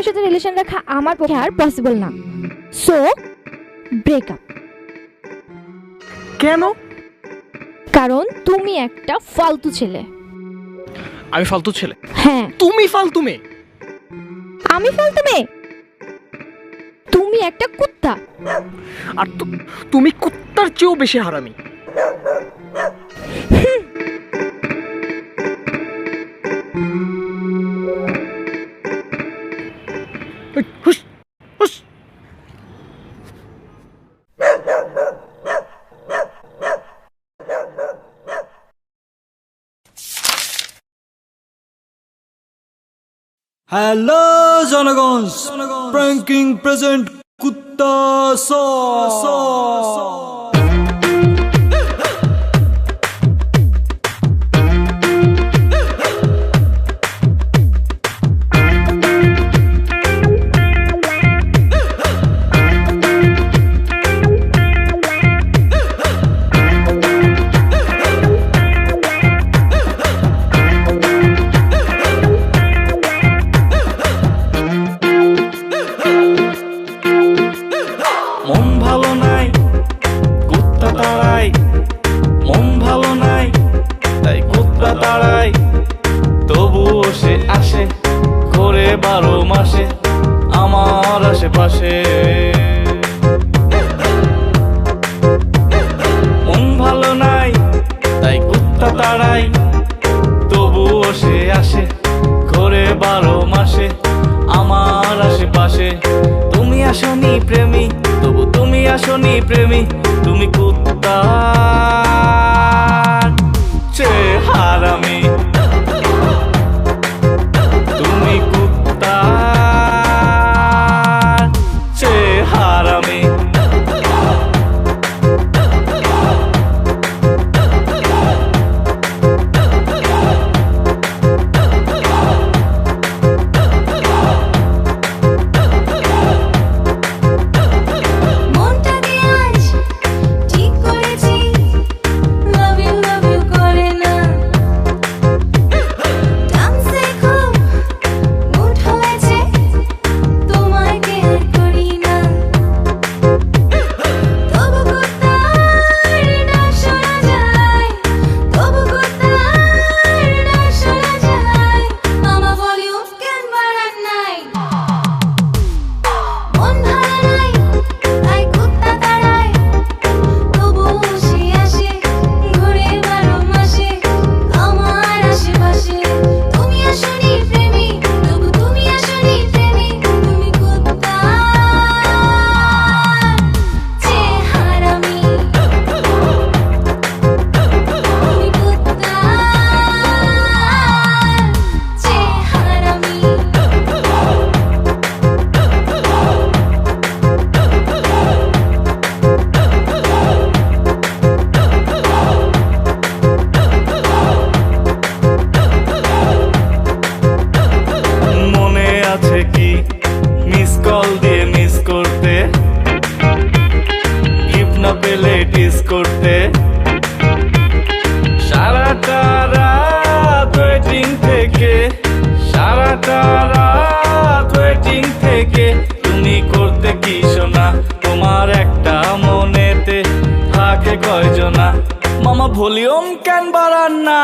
সাথে রিলেশন রাখা আমার পক্ষে আর পসিবল না। So breakup. কেন? কারণ তুমি একটা ফালতু ছেলে। আমি ফালতু ছেলে? হ্যাঁ। তুমি ফালতু মেয়ে। আমি ফালতু মেয়ে? তুমি একটা কুত্তা। আর তুমি কুত্তার চেয়েও বেশি হারামি। হুস হুস। হ্যালো জনগণ, প্র্যাঙ্কিং প্রেজেন্ট কুত্তা সস। মন ভালো নাই, কুত্তা তাড়াই। মন ভালো নাই, তাই কুত্তা তাড়াই। তবুও সে আসে, ঘোরে 12 মাসে আমার আশেপাশে। মন ভালো নাই, তাই কুত্তা তাড়াই। তবুও সে আসে, ঘোরে 12 মাসে আমার আশেপাশে। তুমি আসনি প্রেমী, তবু তুমি আসনি প্রেমী। তুমি কুত্তা চেয়ে হারামি। তুমি কুত্তা চেয়ে হারামি। মিস কল দিয়ে মিস করতে, গিফট না পেলে টিস করতে। সারাটা রাত ওয়েটিং থেকে, সারাটা রাত ওয়েটিং থেকে। তুমি করতে কি শোনা, তোমার একটা মনেতে থাকে কয়জনা। মামা ভলিউম কেন বাড়ান না?